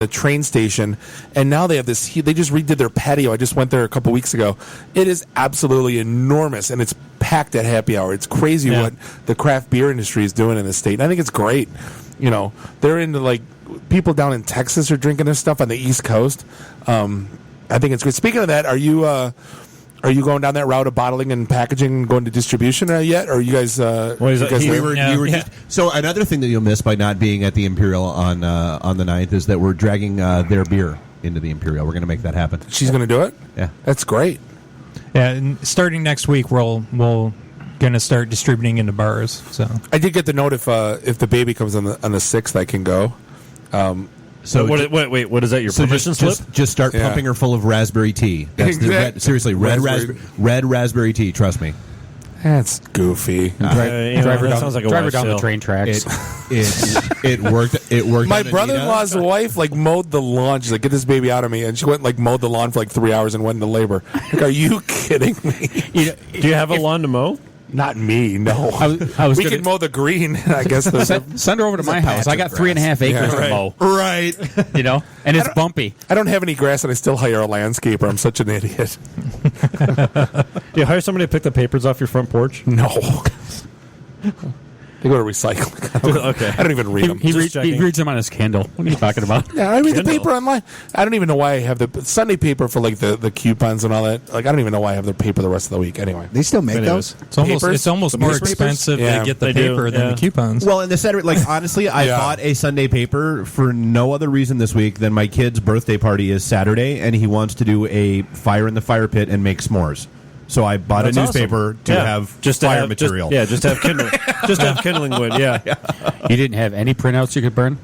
the train station, and now they have this. They just redid their patio. I just went there a couple weeks ago. It is absolutely enormous, and it's packed at happy hour. It's crazy what the craft beer industry is doing in the state. And I think it's great. You know, they're into like people down in Texas are drinking this stuff on the East Coast. I think it's good. Speaking of that, are you going down that route of bottling and packaging and going to distribution yet? Or are you guys? So another thing that you'll miss by not being at the Imperial on the 9th is that we're dragging their beer into the Imperial. We're going to make that happen. She's going to do it? Yeah. That's great. Yeah, and starting next week, we'll going to start distributing into bars. So I did get the note if the baby comes on the 6th, I can go. So wait, what is that? Your permission slip? Just start pumping her full of raspberry tea. That's seriously, red raspberry tea. Trust me. That's goofy. Drive her down the train tracks. It worked. It worked. My brother-in-law's wife mowed the lawn. She's like, "Get this baby out of me!" And she went mowed the lawn for 3 hours and went into labor. Like, are you kidding me? Do you have a lawn to mow? Not me, no. We can mow the green, I guess. Send her over to my house. I got 3.5 acres to mow. Right. And it's bumpy. I don't have any grass, and I still hire a landscaper. I'm such an idiot. Do you hire somebody to pick the papers off your front porch? No. They go to recycling. Okay. I don't even read them. He reads them on his Kindle. What are you talking about? Yeah, I read the paper online. I don't even know why I have the Sunday paper for the coupons and all that. I don't even know why I have the paper the rest of the week. Anyway, they still make those. It's almost more expensive to get the paper than the coupons. Well, in the center, honestly, I bought a Sunday paper for no other reason this week than my kid's birthday party is Saturday, and he wants to do a fire in the fire pit and make s'mores. So I bought a newspaper to have fire material. Just have kindling. Just have kindling wood. Yeah. You didn't have any printouts you could burn?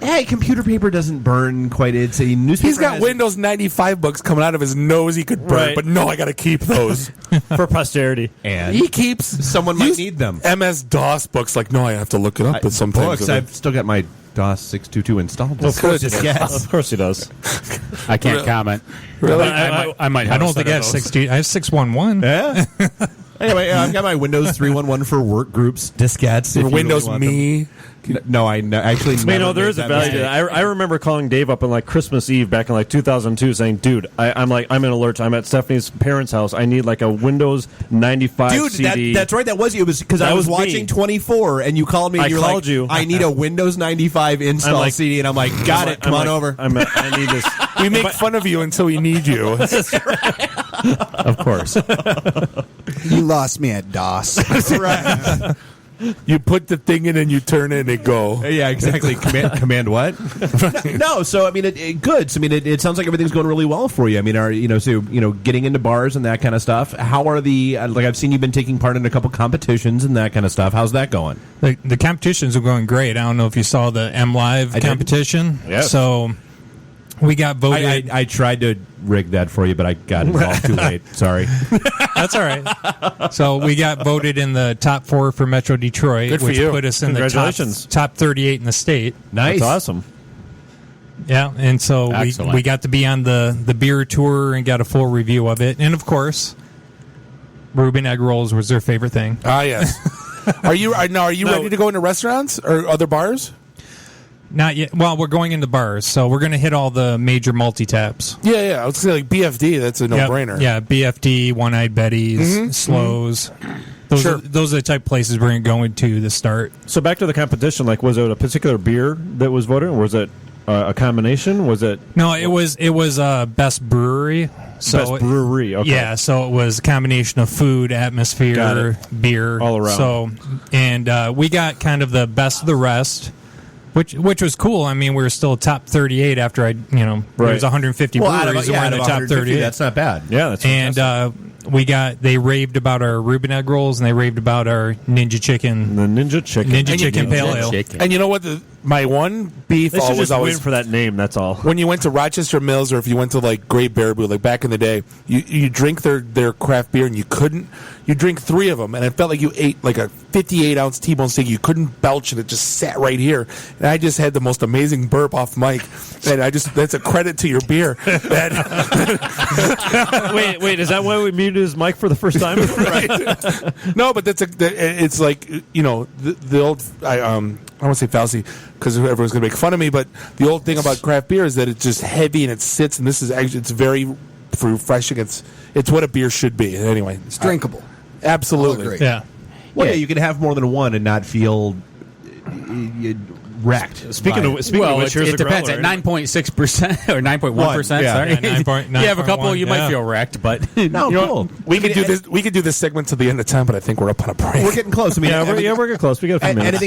Hey, computer paper doesn't burn quite. It's a newspaper. He's got Windows 95 books coming out of his nose he could burn, but no, I got to keep those for posterity. And he keeps someone might need them. MS-DOS books. No, I have to look it up. But sometimes books. I've still got my DOS 622 installed. Well, of course he does. Yes. Of course he does. I can't comment. Really? I might. I don't think I have 6. I have 611. Yeah. Anyway, I've got my Windows 311 for work groups, diskettes. Windows Me. No, I actually. There is a value to that. I remember calling Dave up on Christmas Eve back in 2002, saying, "Dude, I'm in alert. I'm at Stephanie's parents' house. I need a Windows 95 CD." That's right. That was it. Was because I was watching 24, and you called me. And I need a Windows 95 install CD, and I'm like, got it. Come on over. I need this. We make fun of you until we need you. Of course. You lost me at DOS. Right. You put the thing in and you turn it and it go. Yeah, exactly. Command what? No, so good. So it sounds like everything's going really well for you. Getting into bars and that kind of stuff. How are the I've seen you've been taking part in a couple competitions and that kind of stuff. How's that going? The competitions are going great. I don't know if you saw the M Live competition. Yes. So we got voted. I tried to rig that for you, but I got involved too late. Sorry. That's all right. So we got voted in the top 4 for Metro Detroit, Good for which you. put us in the top 38 in the state. Nice. That's awesome. Yeah, and so we got to be on the beer tour and got a full review of it. And, of course, Reuben egg rolls was their favorite thing. Ah, yes. Are you ready to go into restaurants or other bars? Not yet. Well, we're going into bars, so we're going to hit all the major multi-taps. Yeah. I was going to say, BFD, that's a no-brainer. Yeah, BFD, One-Eyed Betty's, Slows. Those are the type of places we're going to go into to start. So back to the competition, was it a particular beer that was voted, or was it a combination? Was it? No, it was best brewery. So best brewery, okay. Yeah, so it was a combination of food, atmosphere, beer. All around. So, and we got kind of the best of the rest. Which was cool. I mean, we were still top 38 after it was 150 breweries. We're in the top 38. That's not bad. Yeah, that's fantastic. And they raved about our Reuben egg rolls, and they raved about our Ninja Chicken. The Ninja Chicken. Ninja Chicken Pale Ale. And you know what? My one beef they should was always win for that name. That's all. When you went to Rochester Mills, or if you went to Great Baraboo, back in the day, you drink their craft beer, and you drink 3 of them, and it felt like you ate a 58-ounce T-bone steak. You couldn't belch, and it just sat right here. And I just had the most amazing burp off mic, and that's a credit to your beer. Wait, is that why we muted his mic for the first time? Right. No, but it's like the old don't want to say fallacy because everyone's going to make fun of me, but the old thing about craft beer is that it's just heavy and it sits, and this is actually, it's very refreshing. It's what a beer should be. Anyway, It's drinkable. Absolutely. I'll agree. Yeah. Well, yeah, you can have more than one and not feel wrecked. Speaking of which, here's it a depends. growler. At 9.6% or 9.1%, Yeah. sorry. Yeah, 9.1, you have a couple, you might yeah. feel wrecked, but No, cool. We could do this. We could do this segment to the end of time, but I think we're up on a break. We're getting close. I mean, We're getting close. We got a few minutes.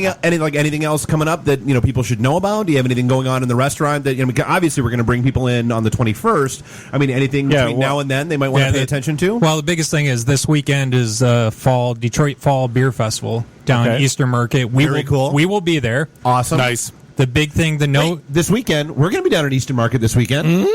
anything else coming up that people should know about? Do you have anything going on in the restaurant that obviously we're going to bring people in on the 21st? I mean, anything between now and then they might want to pay attention to? Well, the biggest thing is this weekend is Detroit Fall Beer Festival down Eastern Market. Very cool. We will be there. Awesome. Nice. The big thing to note. This weekend, we're going to be down at Eastern Market this weekend.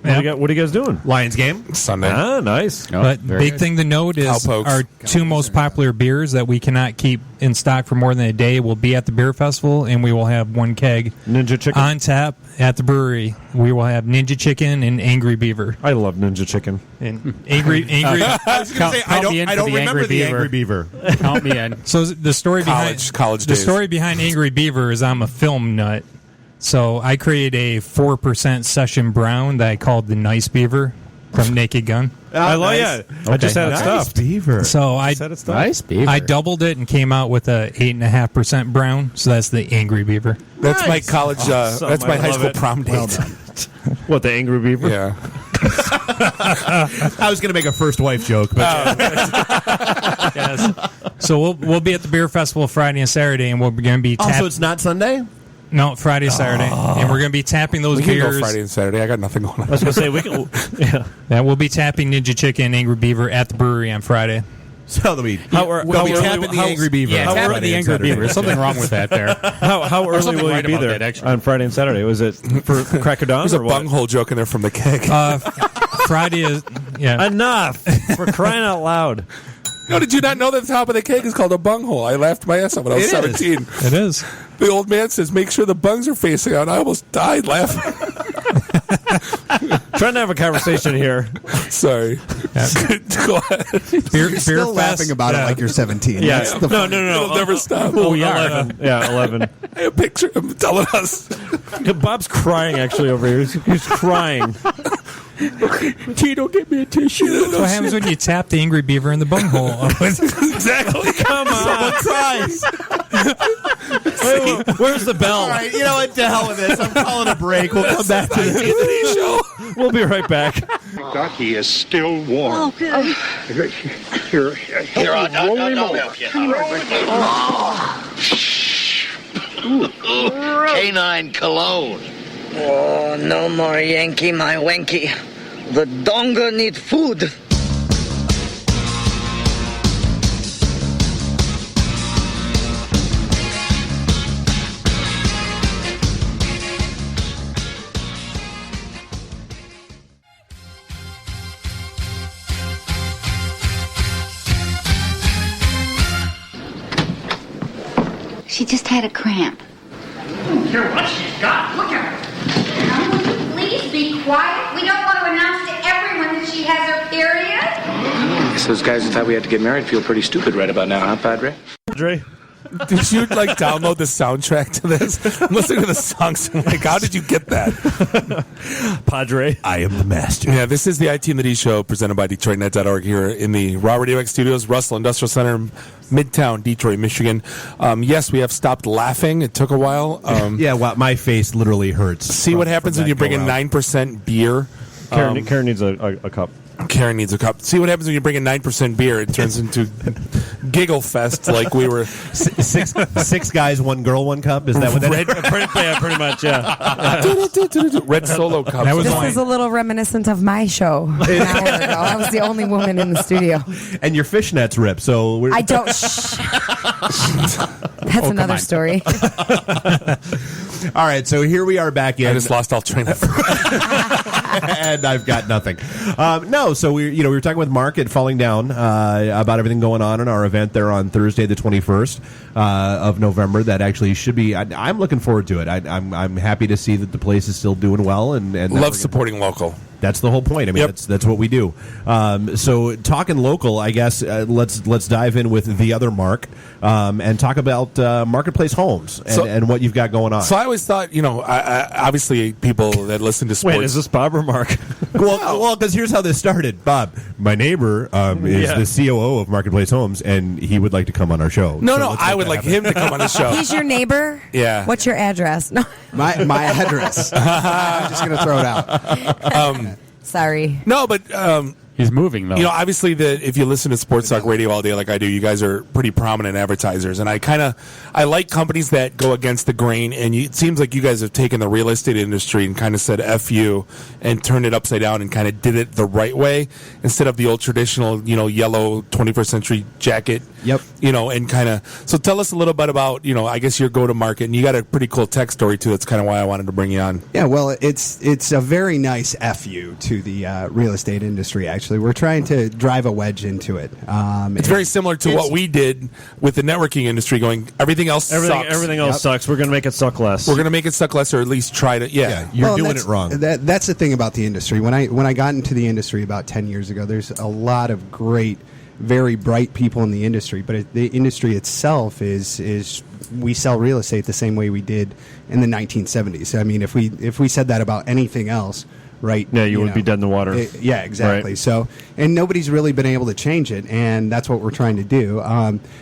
What are you guys doing? Lions game. Sunday. Ah, nice. But big thing to note is Cowpokes. our two most popular beers that we cannot keep in stock for more than a day will be at the beer festival, and we will have one keg Ninja Chicken. on tap at the brewery. We will have Ninja Chicken and Angry Beaver. I love Ninja Chicken. And Angry. I was going to say, I don't remember the Angry Beaver. Count me in. So the story College the days. story behind Angry Beaver is I'm a film nut. So I created a 4% session brown that I called the Nice Beaver from Naked Gun. I love it. I just had it stuffed. Beaver. So I Just had it stuffed. Nice beaver. I doubled it and came out with a 8.5% brown. So that's the Angry Beaver. That's my college. Awesome. That's my I high love school it. prom date. What, the Angry Beaver? Yeah. I was going to make a first wife joke, but Yes. So we'll be at the beer festival Friday and Saturday, and we're going to be also it's not Sunday. no Friday Saturday, and we're going to be tapping those We can beers. go Friday and Saturday. I got nothing going on. I was going to say, we can. Yeah. And we'll be tapping Ninja Chicken and Angry Beaver at the brewery on Friday. So they'll be How tapping the Angry Beaver. Yeah, on tap Friday the and Angry Saturday. Beaver. There's something wrong with that there. How early something will you right be about there that, actually. on Friday and Saturday? Was it for crack of dawn There's or a what? bunghole joke in there from the keg. Friday is Enough! For crying out loud. No, did you not know that the top of the keg is called a bunghole? I laughed my ass off when I was It is. 17. it is. The old man says, make sure the bungs are facing out. I almost died laughing. Trying to have a conversation here. Sorry. Go ahead. Beer Still Fest, laughing about it like you're 17. Yeah. That's the No. It'll never stop. Oh, we are. 11. Yeah, 11. I have a picture of him telling us. Bob's crying actually over here. He's crying. Tito, get me a tissue. What happens when you tap the Angry Beaver in the bunghole? Exactly. Come on. Cries. Wait, where's the bell? All right, you know what? To hell with this. I'm calling a break. We'll come back to this. show. We'll be right back. God, he is still warm. Oh, good. Here, I'll help you. Canine cologne. Oh, no more Yankee, my wanky. The donga need food. She just had a cramp. Here, what she's got. Look at her. Now, will you please be quiet? We don't want to announce to everyone that she has her period. So those guys who thought we had to get married feel pretty stupid right about now, huh, Padre? Dre? Did you download the soundtrack to this? I'm listening to the songs. I'm like, how did you get that? Padre. I am the master. Yeah, this is the IT and the D show presented by DetroitNet.org here in the Raw Radio X Studios, Russell Industrial Center, Midtown, Detroit, Michigan. Yes, we have stopped laughing. It took a while. Yeah, well, my face literally hurts. See what happens when you bring in 9% beer. Karen needs a cup. Karen needs a cup. See what happens when you bring in 9% beer. It turns into giggle fest like we were. Six guys, one girl, one cup. Is that what that is? Pretty much, yeah. Red Solo cup. This is a little reminiscent of my show an hour ago. I was the only woman in the studio. And your fishnets rip, so we're... I don't. That's another story. All right, so here we are back in. I just lost all train of thought. And I've got nothing. No, so we were talking with Mark at Falling Down about everything going on in our event there on Thursday, the 21st of November. That actually should be. I'm looking forward to it. I'm happy to see that the place is still doing well and love supporting local. That's the whole point. I mean, that's what we do. So talking local, I guess let's dive in with the other Mark and talk about Marketplace Homes and what you've got going on. So I always thought, obviously people that listen to sports. Wait, is this Bob or Mark? Well, because here's how this started. Bob, my neighbor is the COO of Marketplace Homes, and he would like to come on our show. No, I would like him to come on the show. He's your neighbor? Yeah. What's your address? No. My address. I'm just going to throw it out. Sorry. No, but he's moving though. Obviously, if you listen to sports talk radio all day like I do, you guys are pretty prominent advertisers, and I like companies that go against the grain. And it seems like you guys have taken the real estate industry and kind of said "F you" and turned it upside down and kind of did it the right way instead of the old traditional, yellow 21st century jacket. Yep. And kind of. So tell us a little bit about, I guess your go-to-market, and you got a pretty cool tech story too. That's kind of why I wanted to bring you on. Yeah, well, it's a very nice FU to the real estate industry. Actually, we're trying to drive a wedge into it. It's very similar to what we did with the networking industry. Going, everything else sucks. Everything else sucks. We're going to make it suck less. We're going to make it suck less, or at least try to. Yeah, you're doing it wrong. That's the thing about the industry. When I got into the industry about 10 years ago, there's a lot of great, very bright people in the industry, but the industry itself is we sell real estate the same way we did in the 1970s. I mean, if we said that about anything else, right? Yeah, you would be dead in the water. Yeah, exactly. Right. So, and nobody's really been able to change it, and that's what we're trying to do.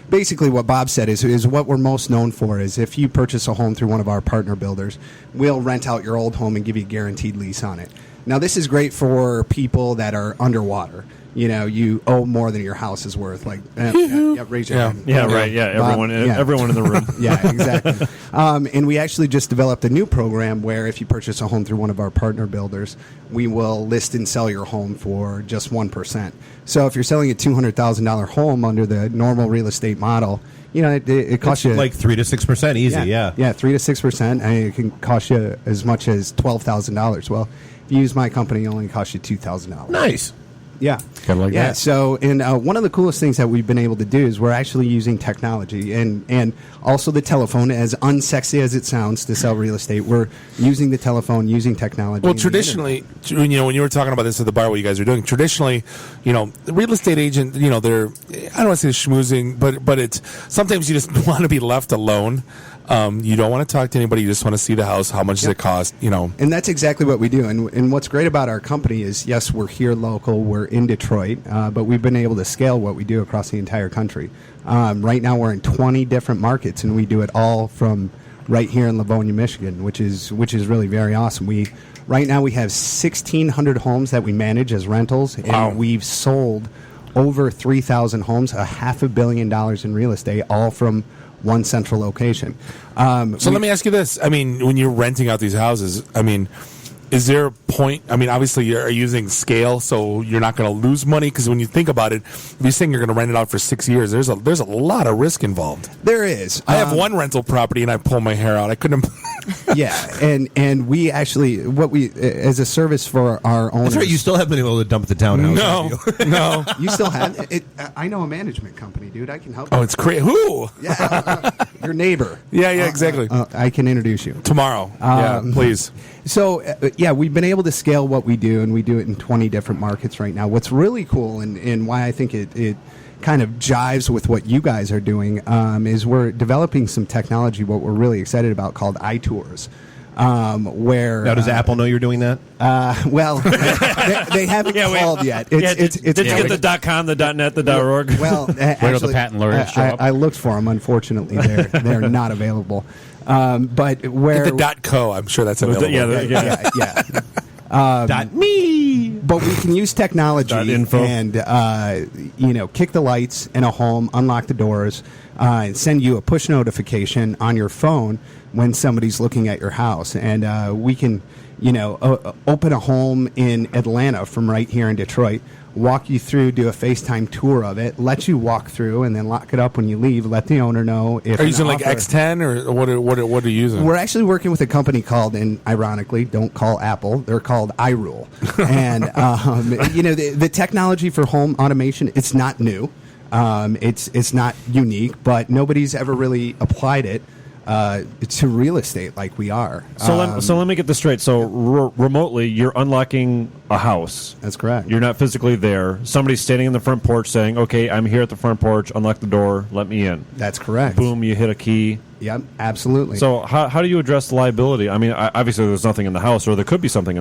Basically, what Bob said is what we're most known for is if you purchase a home through one of our partner builders, we'll rent out your old home and give you a guaranteed lease on it. Now, this is great for people that are underwater. You owe more than your house is worth. Like, raise your hand. Yeah, right. Yeah, everyone in the room. Yeah, exactly. And we actually just developed a new program where if you purchase a home through one of our partner builders, we will list and sell your home for just 1%. So if you're selling a $200,000 home under the normal real estate model, it costs you like 3 to 6% easy. Yeah, 3 to 6%, and it can cost you as much as $12,000. Well, if you use my company, it only costs you $2,000. Nice. Yeah. Kind of like that. So, and one of the coolest things that we've been able to do is we're actually using technology and also the telephone, as unsexy as it sounds to sell real estate. We're using the telephone, using technology. Well, traditionally, when you were talking about this at the bar, what you guys are doing, traditionally, the real estate agent, they're, I don't want to say schmoozing, but it's sometimes you just want to be left alone. You don't want to talk to anybody. You just want to see the house. How much does it cost? And that's exactly what we do. And what's great about our company is, yes, we're here local. We're in Detroit, but we've been able to scale what we do across the entire country. Right now, we're in 20 different markets, and we do it all from right here in Livonia, Michigan, which is really very awesome. Right now we have 1,600 homes that we manage as rentals, and we've sold over 3,000 homes, $500 million in real estate, all from one central location. So let me ask you this. I mean, when you're renting out these houses, is there a point? Obviously you're using scale, so you're not going to lose money, because when you think about it, if you're saying you're going to rent it out for 6 years, there's a lot of risk involved. There is. I have one rental property, and I pull my hair out. I couldn't. Yeah, and we actually, what we, as a service for our owners. That's right, you still haven't been able to dump the townhouse. No. You still have it. I know a management company, dude. I can help you. Oh, it's crazy. Who? Yeah, your neighbor. Yeah, exactly. I can introduce you. Tomorrow. Yeah, please. So, we've been able to scale what we do, and we do it in 20 different markets right now. What's really cool, and why I think it kind of jives with what you guys are doing, is we're developing some technology, what we're really excited about, called iTours. Where now, does Apple know you're doing that? Well, they haven't called yet. Did you get the .com, the .net, the .org? Well, actually, the patent lawyers show up? I looked for them. Unfortunately, they're not available. But where get the .co, I'm sure that's available. Yeah. .me. But we can use technology and kick the lights in a home, unlock the doors, and send you a push notification on your phone when somebody's looking at your house. And we can, open a home in Atlanta from right here in Detroit, walk you through, do a FaceTime tour of it, let you walk through, and then lock it up when you leave. Let the owner know if. Are you using like X10 or what are you using? We're actually working with a company called, and ironically, don't call Apple. They're called iRule. And the technology for home automation, it's not new. It's not unique, but nobody's ever really applied it to real estate like we are. So let me get this straight. So remotely, you're unlocking a house. That's correct. You're not physically there. Somebody's standing in the front porch saying, "Okay, I'm here at the front porch. Unlock the door. Let me in." That's correct. Boom, you hit a key. Yep, absolutely. So how do you address liability? I mean, obviously there's nothing in the house, or there could be something